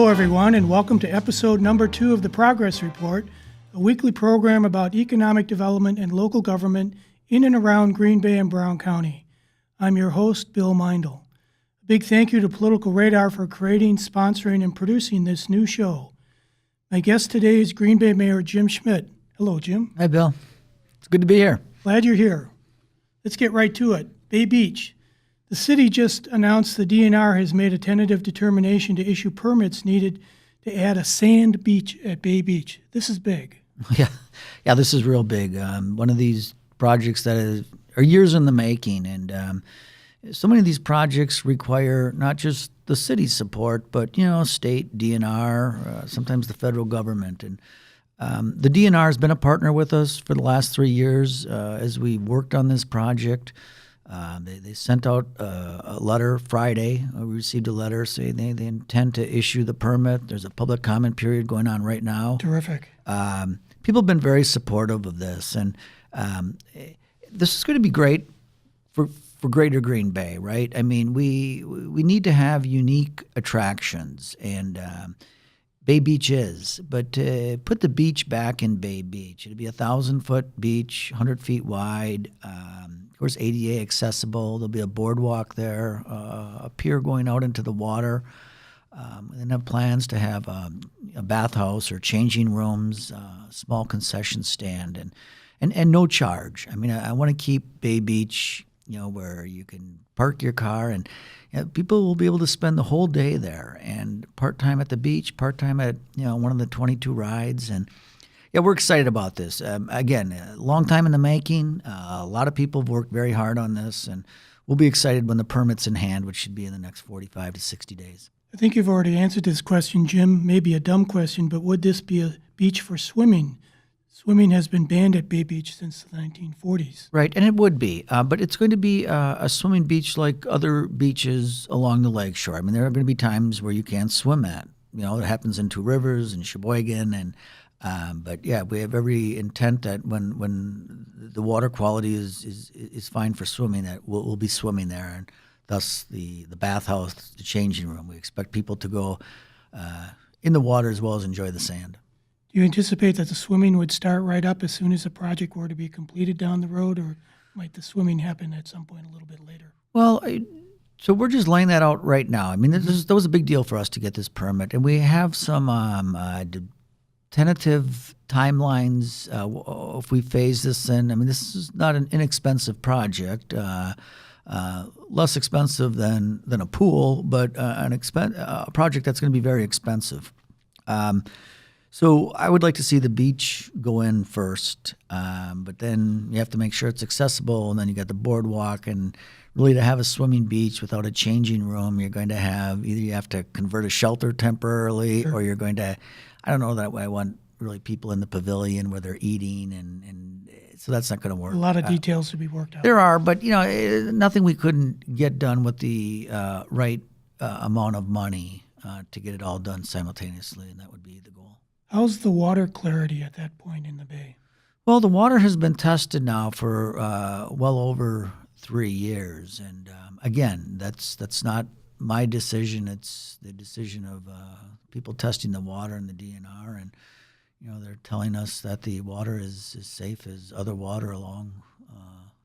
Hello, everyone, and welcome to episode number 2 of the Progress Report, a weekly program about economic development and local government in and around Green Bay and Brown County. I'm your host, Bill Meindl. A big thank you to Political Radar for creating, sponsoring, and producing this new show. My guest today is Green Bay Mayor Jim Schmitt. Hello, Jim. Hi, Bill. It's good to be here. Glad you're here. Let's get right to it. Bay Beach. The city just announced the DNR has made a tentative determination to issue permits needed to add a sand beach at Bay Beach. This is big. Yeah, this is real big. One of these projects that are years in the making, and so many of these projects require not just the city's support, but state DNR, sometimes the federal government, and the DNR has been a partner with us for the last 3 years as we worked on this project. They sent out a letter Friday. We received a letter saying they intend to issue the permit. There's a public comment period going on right now. Terrific. People have been very supportive of this, and this is going to be great for Greater Green Bay, right? I mean, we need to have unique attractions, and Bay Beach is, but to put the beach back in Bay Beach, it'll be 1,000-foot beach, 100 feet wide. Of course, ADA accessible. There'll be a boardwalk there, a pier going out into the water. We then have plans to have a bathhouse or changing rooms, small concession stand, and no charge. I mean, I want to keep Bay Beach, where you can park your car and people will be able to spend the whole day there, and part-time at the beach, part-time at one of the 22 rides. And yeah, we're excited about this. Again, a long time in the making. A lot of people have worked very hard on this, and we'll be excited when the permit's in hand, which should be in the next 45 to 60 days. I think you've already answered this question, Jim. Maybe a dumb question, but would this be a beach for swimming? Swimming has been banned at Bay Beach since the 1940s. Right, and it would be, but it's going to be a swimming beach like other beaches along the lakeshore. I mean, there are going to be times where you can't swim at. It happens in Two Rivers and Sheboygan, and but yeah, we have every intent that when the water quality is fine for swimming, that we'll be swimming there, and thus the bathhouse, the changing room. We expect people to go in the water as well as enjoy the sand. Do you anticipate that the swimming would start right up as soon as the project were to be completed down the road, or might the swimming happen at some point a little bit later? Well, so we're just laying that out right now. I mean, that was a big deal for us to get this permit, and we have some tentative timelines if we phase this in. I mean, this is not an inexpensive project, less expensive than a pool, but a project that's going to be very expensive. So I would like to see the beach go in first, but then you have to make sure it's accessible, and then you got the boardwalk, and really to have a swimming beach without a changing room, you're going to have either you have to convert a shelter temporarily, Sure. or you're going to, I don't know that way. I want really people in the pavilion where they're eating, and so that's not going to work. A lot of details to be worked out. There are, but nothing we couldn't get done with the right amount of money to get it all done simultaneously, and that would be the goal. How's the water clarity at that point in the bay? Well, the water has been tested now for well over 3 years, and again, that's not my decision. It's the decision of people testing the water in the DNR, and they're telling us that the water is as safe as other water along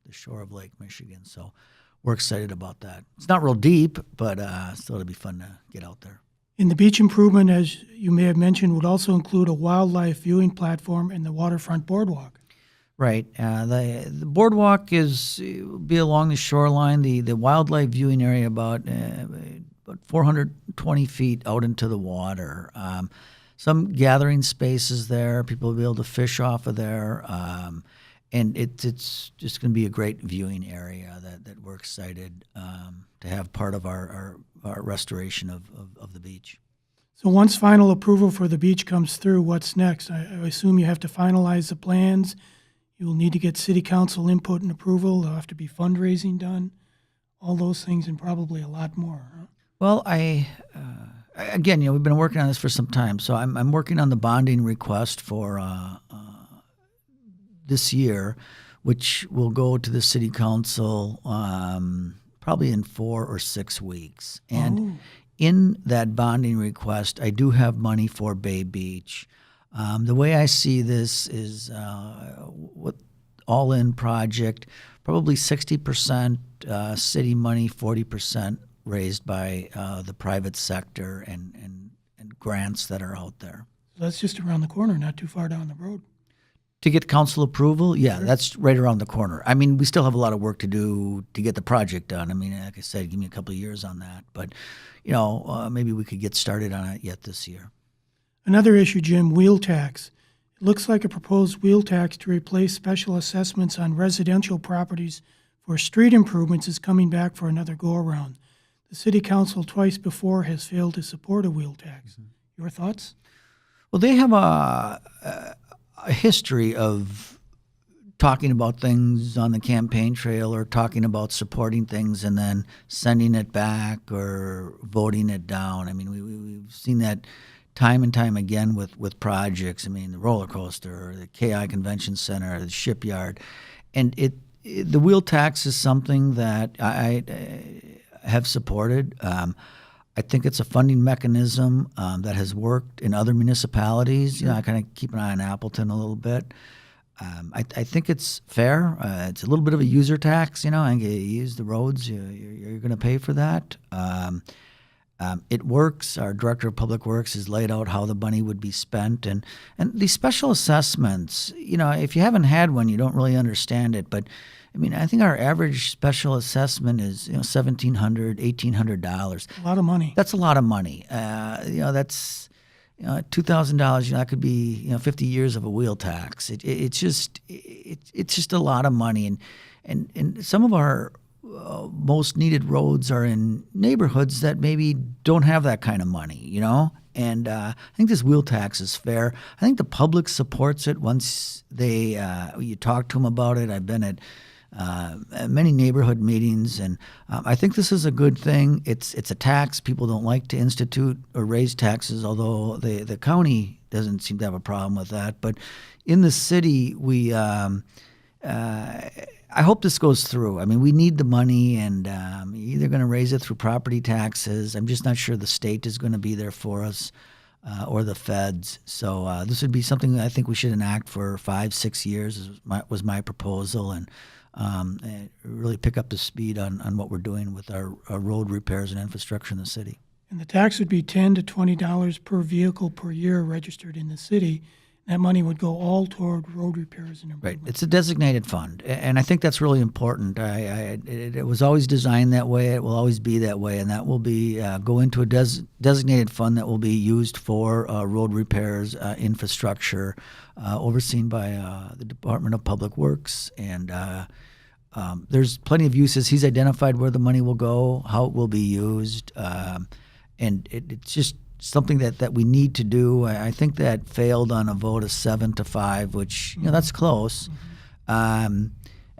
the shore of Lake Michigan. So we're excited about that. It's not real deep, but still it'll be fun to get out there. In the beach improvement, as you may have mentioned, would also include a wildlife viewing platform and the waterfront boardwalk. Right. The boardwalk will be along the shoreline. The wildlife viewing area about 420 feet out into the water. Some gathering spaces there. People will be able to fish off of there. And it's just going to be a great viewing area that we're excited to have part of our restoration of the beach. So once final approval for the beach comes through, what's next? I assume you have to finalize the plans. You will need to get city council input and approval. There'll have to be fundraising done, all those things, and probably a lot more. Huh? Well, again, we've been working on this for some time. So I'm working on the bonding request for this year, which will go to the city council probably in 4 or 6 weeks. And in that bonding request, I do have money for Bay Beach. The way I see this is what all-in project, probably 60% city money, 40% raised by the private sector and grants that are out there. So that's just around the corner, not too far down the road. To get council approval, yeah, Sure. that's right around the corner. I mean, we still have a lot of work to do to get the project done. I mean, like I said, give me a couple of years on that. But, maybe we could get started on it yet this year. Another issue, Jim, wheel tax. It looks like a proposed wheel tax to replace special assessments on residential properties for street improvements is coming back for another go-around. The city council twice before has failed to support a wheel tax. Your thoughts? Well, they have a history of talking about things on the campaign trail or talking about supporting things and then sending it back or voting it down. I mean, we've seen that time and time again with projects. I mean, the roller coaster, the KI Convention Center, the shipyard. And the wheel tax is something that I have supported. I think it's a funding mechanism that has worked in other municipalities. I kind of keep an eye on Appleton a little bit. I think it's fair. It's a little bit of a user tax, and you use the roads, you're going to pay for that. It works. Our Director of Public Works has laid out how the money would be spent. And these special assessments, if you haven't had one, you don't really understand it. But, I mean, I think our average special assessment is, $1,700, $1,800. A lot of money. That's a lot of money. That's $2,000. That could be 50 years of a wheel tax. It's just a lot of money, and some of our most needed roads are in neighborhoods that maybe don't have that kind of money. And I think this wheel tax is fair. I think the public supports it once you talk to them about it. I've been at many neighborhood meetings, and I think this is a good thing. It's a tax. People don't like to institute or raise taxes, although the county doesn't seem to have a problem with that. But in the city, we I hope this goes through. I mean, we need the money, and either going to raise it through property taxes. I'm just not sure the state is going to be there for us, or the feds. So this would be something that I think we should enact for 5-6 years. Was my proposal, and really pick up the speed on what we're doing with our road repairs and infrastructure in the city. And the tax would be $10 to $20 per vehicle per year registered in the city. That money would go all toward road repairs and improvements. Right. It's a designated fund, and I think that's really important. It was always designed that way. It will always be that way, and that will be go into a designated fund that will be used for road repairs, infrastructure, overseen by the Department of Public Works. And there's plenty of uses. He's identified where the money will go, how it will be used, and it's just something that we need to do. I think that failed on a vote of 7-5, which that's close. I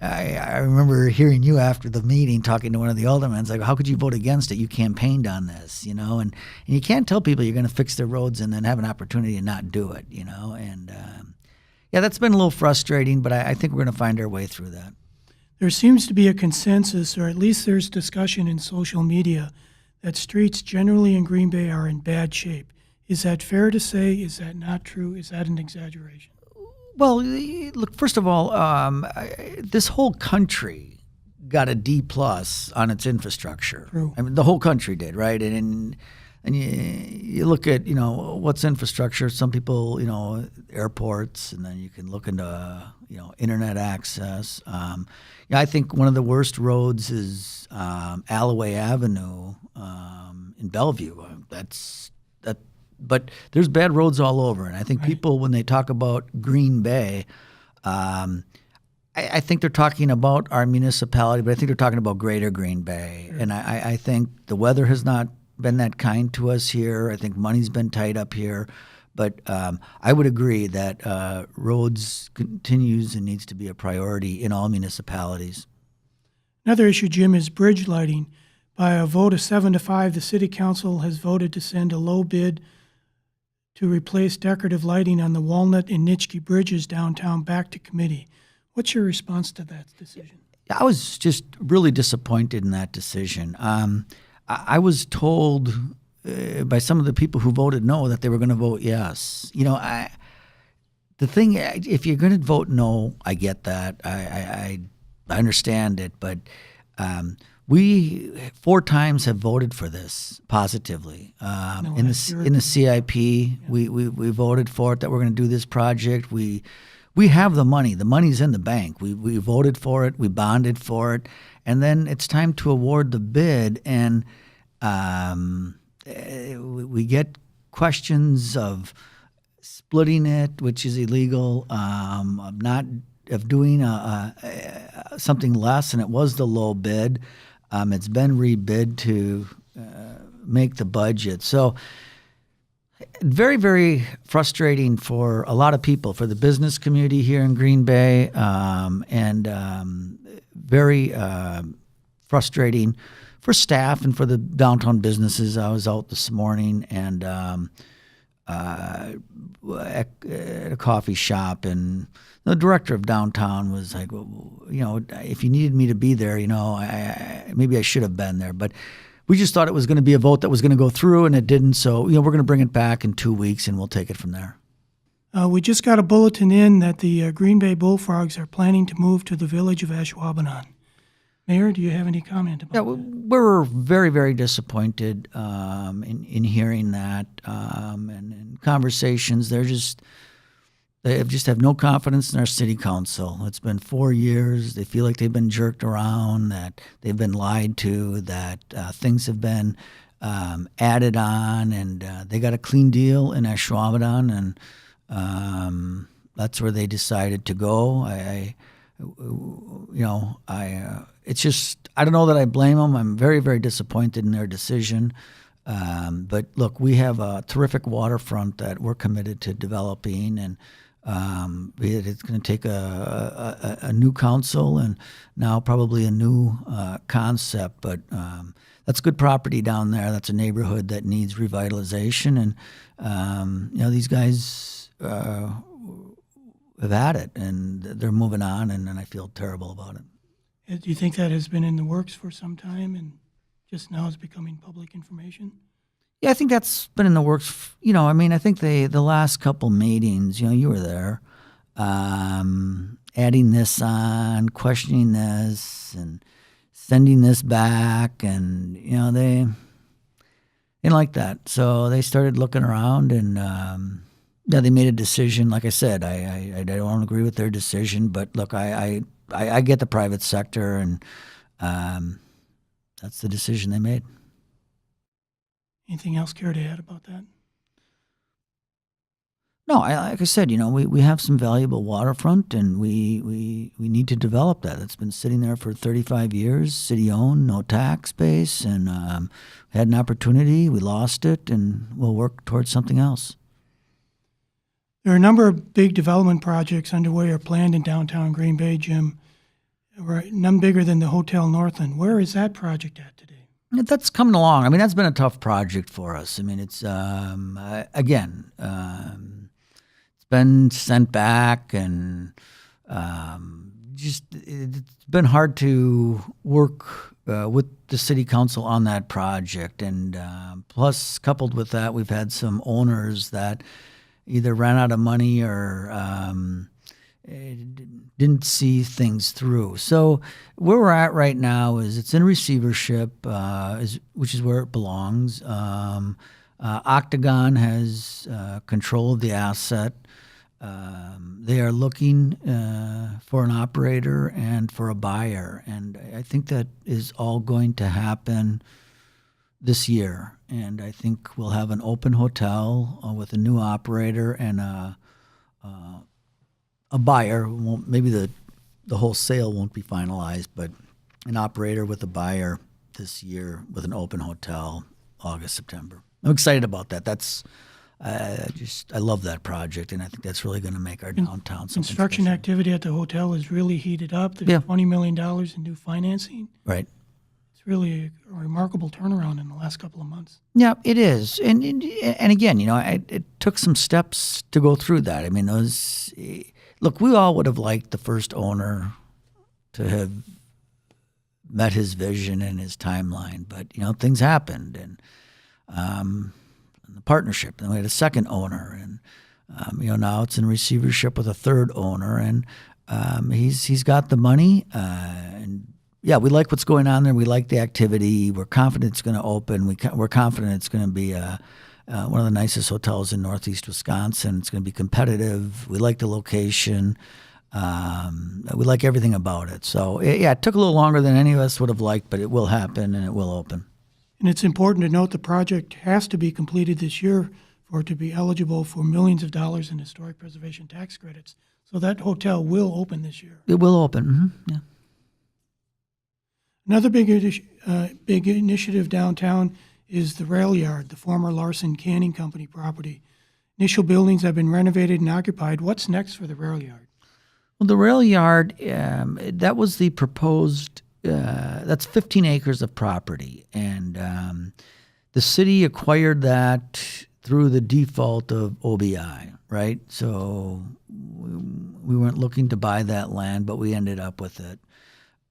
remember hearing you after the meeting talking to one of the aldermen, like, how could you vote against it? You campaigned on this, and you can't tell people you're going to fix their roads and then have an opportunity to not do it, and that's been a little frustrating, but I think we're going to find our way through that. There seems to be a consensus, or at least there's discussion in social media, that streets generally in Green Bay are in bad shape. Is that fair to say? Is that not true? Is that an exaggeration? Well, look, first of all, this whole country got a D+ on its infrastructure. True. I mean, the whole country did, right? And you look at, what's infrastructure. Some people, airports, and then you can look into, internet access. I think one of the worst roads is Alloway Avenue in Bellevue. But there's bad roads all over, and I think people, when they talk about Green Bay, I think they're talking about our municipality, but I think they're talking about Greater Green Bay. Sure. And I think the weather has not been that kind to us here. I think money's been tight up here. But I would agree that roads continues and needs to be a priority in all municipalities. Another issue, Jim, is bridge lighting. By a vote of 7-5, the City Council has voted to send a low bid to replace decorative lighting on the Walnut and Nitschke bridges downtown back to committee. What's your response to that decision? I was just really disappointed in that decision. I was told by some of the people who voted no that they were going to vote yes. The thing, if you're going to vote no, I get that. I understand it, but we 4 times have voted for this positively. In the CIP, we voted for it that we're going to do this project. We have the money. The money's in the bank. We voted for it. We bonded for it, and then it's time to award the bid. And we get questions of splitting it, which is illegal. Of doing something less, and it was the low bid. It's been rebid to make the budget. So very, very frustrating for a lot of people, for the business community here in Green Bay, and very frustrating for staff and for the downtown businesses. I was out this morning and at a coffee shop, and the director of downtown was like, well, if you needed me to be there, maybe I should have been there. But we just thought it was going to be a vote that was going to go through, and it didn't. So, we're going to bring it back in 2 weeks, and we'll take it from there. We just got a bulletin in that the Green Bay Bullfrogs are planning to move to the village of Ashwaubenon. Mayor, do you have any comment about that? We're very, very disappointed in hearing that, and in conversations. They just have no confidence in our city council. It's been 4 years. They feel like they've been jerked around, that they've been lied to, that things have been added on, and they got a clean deal in Ashwaubenon, and that's where they decided to go. It's just, I don't know that I blame them. I'm very, very disappointed in their decision. But look, we have a terrific waterfront that we're committed to developing, and it's going to take a new council and now probably a new concept. But that's good property down there. That's a neighborhood that needs revitalization, and these guys have had it, and they're moving on, and I feel terrible about it. Do you think that has been in the works for some time and just now is becoming public information? Yeah, I think that's been in the works. I think the last couple meetings, you were there, adding this on, questioning this, and sending this back, and they didn't like that. So they started looking around, and they made a decision. Like I said, I don't agree with their decision, but look, I get the private sector, and that's the decision they made. Anything else care to add about that? No, like I said, we have some valuable waterfront, and we need to develop that. It's been sitting there for 35 years, city-owned, no tax base, and had an opportunity. We lost it, and we'll work towards something else. There are a number of big development projects underway or planned in downtown Green Bay, Jim. None bigger than the Hotel Northland. Where is that project at today? That's coming along. That's been a tough project for us. It's it's been sent back, and it's been hard to work with the city council on that project. And plus, coupled with that, we've had some owners that either ran out of money or didn't see things through. So where we're at right now is it's in receivership, which is where it belongs. Octagon has control of the asset. They are looking for an operator and for a buyer, and I think that is all going to happen this year. And I think we'll have an open hotel with a new operator and a buyer. Maybe the whole sale won't be finalized, but an operator with a buyer this year with an open hotel, August, September. I'm excited about that. That's I love that project, and I think that's really going to make our downtown something Construction special. activity at the hotel is really heated up. There's $20 million in new financing. Right. It's really a remarkable turnaround in the last couple of months. Yeah, it is. And again, it took some steps to go through that. Look, we all would have liked the first owner to have met his vision and his timeline, but things happened, and the partnership. And we had a second owner, and now it's in receivership with a third owner, and he's got the money. And yeah, we like what's going on there. We like the activity. We're confident it's going to open. We're confident it's going to be one of the nicest hotels in Northeast Wisconsin. It's going to be competitive. We like the location. We like everything about it. So it took a little longer than any of us would have liked, but it will happen and it will open. And it's important to note the project has to be completed this year for it to be eligible for millions of dollars in historic preservation tax credits. So that hotel will open this year. It will open. Mm-hmm. Yeah. Another big initiative downtown is the rail yard, the former Larson Canning Company property. Initial buildings have been renovated and occupied. What's next for the rail yard? Well, the rail yard, that was the proposed, that's 15 acres of property. And the city acquired that through the default of OBI, right? So we weren't looking to buy that land, but we ended up with it.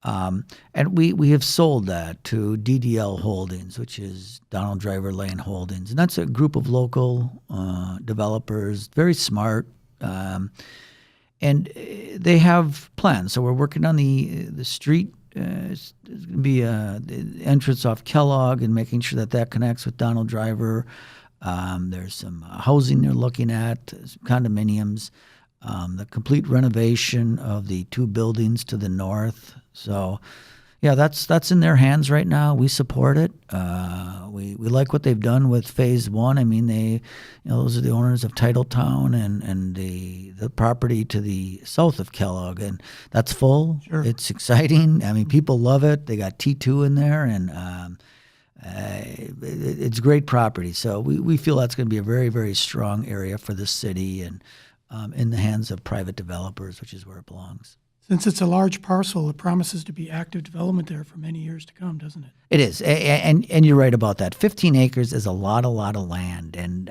And we have sold that to DDL Holdings, which is Donald Driver Lane Holdings. And that's a group of local developers, very smart. And they have plans. So we're working on the street. It's going to be the entrance off Kellogg and making sure that connects with Donald Driver. There's some housing they're looking at, some condominiums, the complete renovation of the two buildings to the north. So, yeah, that's in their hands right now. We support it. We like what they've done with Phase 1. I mean, those are the owners of Titletown and the property to the south of Kellogg, and that's full. Sure. It's exciting. I mean, people love it. They got T2 in there, and it's great property. So we feel that's going to be a very, very strong area for the city and in the hands of private developers, which is where it belongs. Since it's a large parcel, it promises to be active development there for many years to come, doesn't it? It is, and you're right about that. 15 acres is a lot of land, and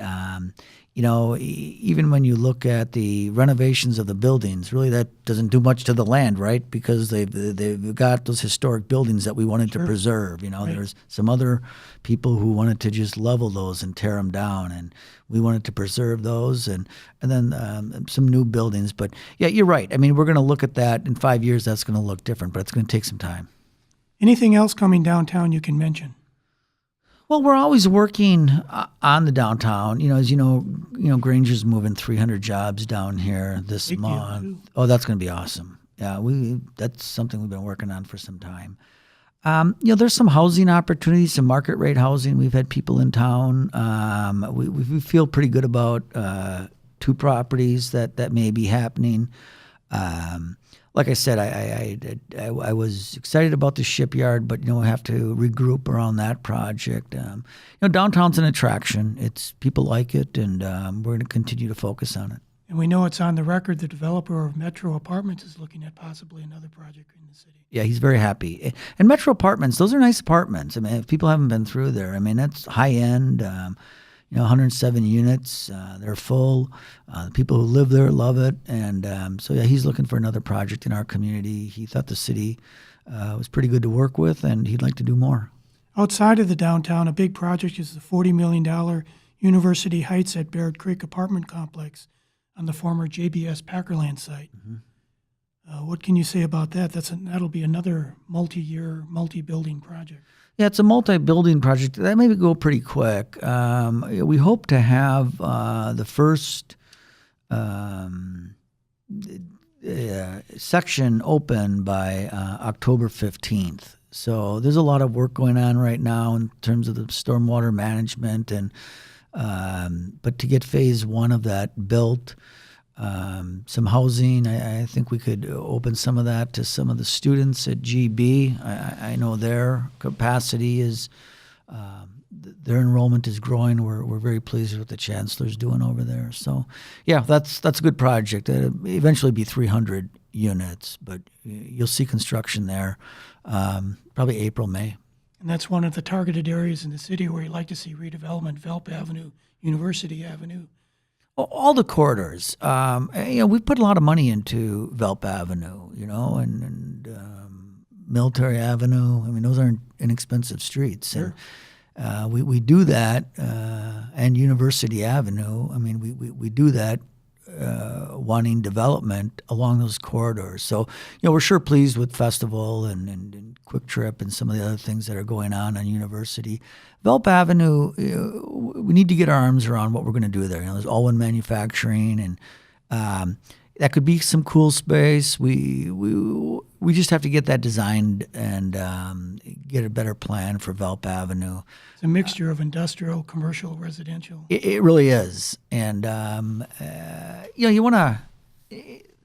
even when you look at the renovations of the buildings, really that doesn't do much to the land, right? Because they've got those historic buildings that we wanted to preserve. Right. There's some other people who wanted to just level those and tear them down, and we wanted to preserve those, and then some new buildings. But yeah, you're right. I mean, we're going to look at that in 5 years. That's going to look different, but it's going to take some time. Anything else coming downtown you can mention? Well, we're always working on the downtown. As you know, Granger's moving 300 jobs down here this month. Oh, that's going to be awesome. Yeah, that's something we've been working on for some time. There's some housing opportunities, some market rate housing. We've had people in town. We feel pretty good about 2 properties that may be happening. Like I said, I was excited about the shipyard, but we have to regroup around that project. Downtown's an attraction. People like it, and we're going to continue to focus on it. And we know it's on the record the developer of Metro Apartments is looking at possibly another project in the city. Yeah, he's very happy. And Metro Apartments, those are nice apartments. I mean, if people haven't been through there, I mean, that's high end. 107 units. They're full. The people who live there love it. And he's looking for another project in our community. He thought the city was pretty good to work with, and he'd like to do more. Outside of the downtown, a big project is the $40 million University Heights at Baird Creek apartment complex on the former JBS Packerland site. Mm-hmm. What can you say about that? That'll be another multi-year, multi-building project. Yeah, it's a multi-building project. That may go pretty quick. We hope to have the first section open by October 15th. So there's a lot of work going on right now in terms of the stormwater management, and but to get Phase 1 of that built, some housing. I think we could open some of that to some of the students at GB. I know their capacity is, their enrollment is growing. We're very pleased with what the chancellor's doing over there. So, yeah, that's a good project. It'll eventually be 300 units, but you'll see construction there probably April, May. And that's one of the targeted areas in the city where you'd like to see redevelopment, Velp Avenue, University Avenue. All the corridors. We put a lot of money into Velp Avenue, and Military Avenue. I mean, those aren't inexpensive streets. Sure. We do that, and University Avenue. I mean, we do that wanting development along those corridors. So, we're sure pleased with Festival and Quick Trip and some of the other things that are going on University. Velp Avenue, we need to get our arms around what we're going to do there. There's Allwyn Manufacturing, and that could be some cool space. We just have to get that designed and get a better plan for Velp Avenue. It's a mixture of industrial, commercial, residential. It really is, and you want to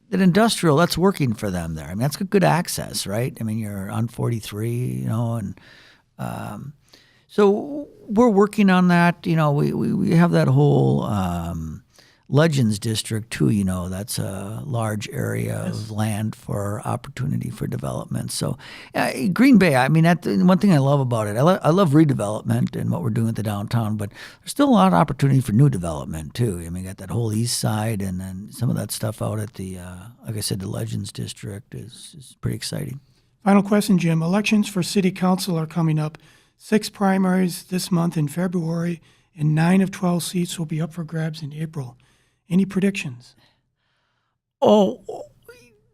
that industrial that's working for them there. I mean, that's good access, right? I mean, you're on 43, and so we're working on that. We have that whole Legends District too. That's a large area of land for opportunity for development. So Green Bay, I mean, one thing I love about it, I love redevelopment and what we're doing at the downtown, but there's still a lot of opportunity for new development too. I mean, you got that whole east side, and then some of that stuff out at the, like I said, the Legends District is pretty exciting. Final question, Jim. Elections for city council are coming up. 6 primaries this month in February, and 9 of 12 seats will be up for grabs in April. Any predictions? Oh,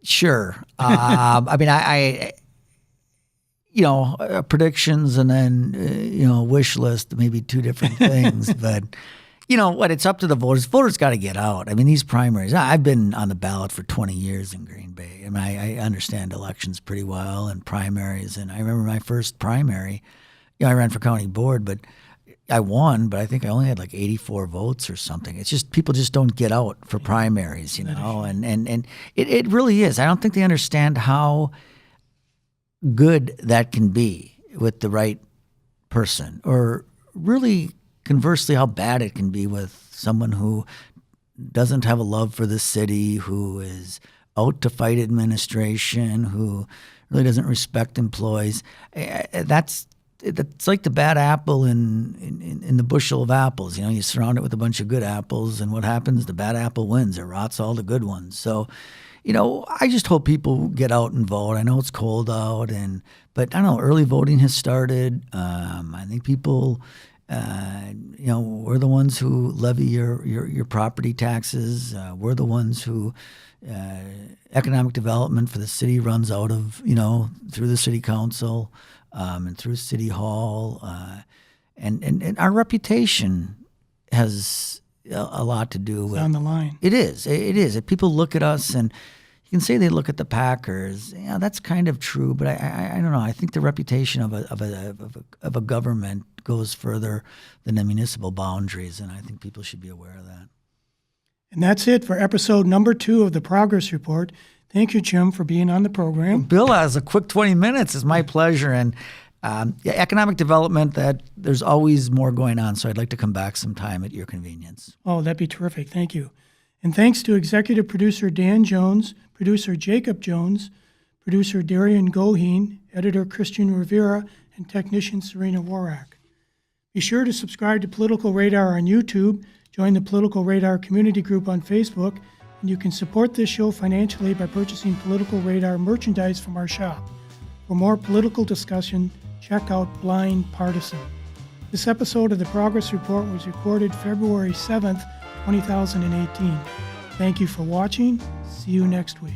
sure. I mean, predictions and then, wish list, maybe two different things. But, it's up to the voters. Voters got to get out. I mean, these primaries, I've been on the ballot for 20 years in Green Bay. I mean, I understand elections pretty well and primaries. And I remember my first primary, I ran for county board, but I won, but I think I only had like 84 votes or something. It's just people just don't get out for primaries, and it really is. I don't think they understand how good that can be with the right person, or really conversely how bad it can be with someone who doesn't have a love for the city, who is out to fight administration, who really doesn't respect employees. It's like the bad apple in the bushel of apples. You surround it with a bunch of good apples, and what happens? The bad apple wins. It rots all the good ones. So, I just hope people get out and vote. I know it's cold out, but I don't know. Early voting has started. I think people, we're the ones who levy your property taxes. We're the ones who economic development for the city runs out of, through the city council. And through City Hall, and our reputation has a lot to do with. It's on the line. It is. If people look at us, and you can say they look at the Packers, that's kind of true. But I don't know. I think the reputation of a government goes further than the municipal boundaries, and I think people should be aware of that. And that's it for episode number 2 of the Progress Report. Thank you, Jim, for being on the program. Bill, has a quick 20 minutes. It's my pleasure. And economic development, that there's always more going on, so I'd like to come back sometime at your convenience. Oh, that'd be terrific. Thank you. And thanks to executive producer Dan Jones, producer Jacob Jones, producer Darian Goheen, editor Christian Rivera, and technician Serena Warak. Be sure to subscribe to Political Radar on YouTube, join the Political Radar community group on Facebook, and you can support this show financially by purchasing Political Radar merchandise from our shop. For more political discussion, check out Blind Partisan. This episode of the Progress Report was recorded February 7th, 2018. Thank you for watching. See you next week.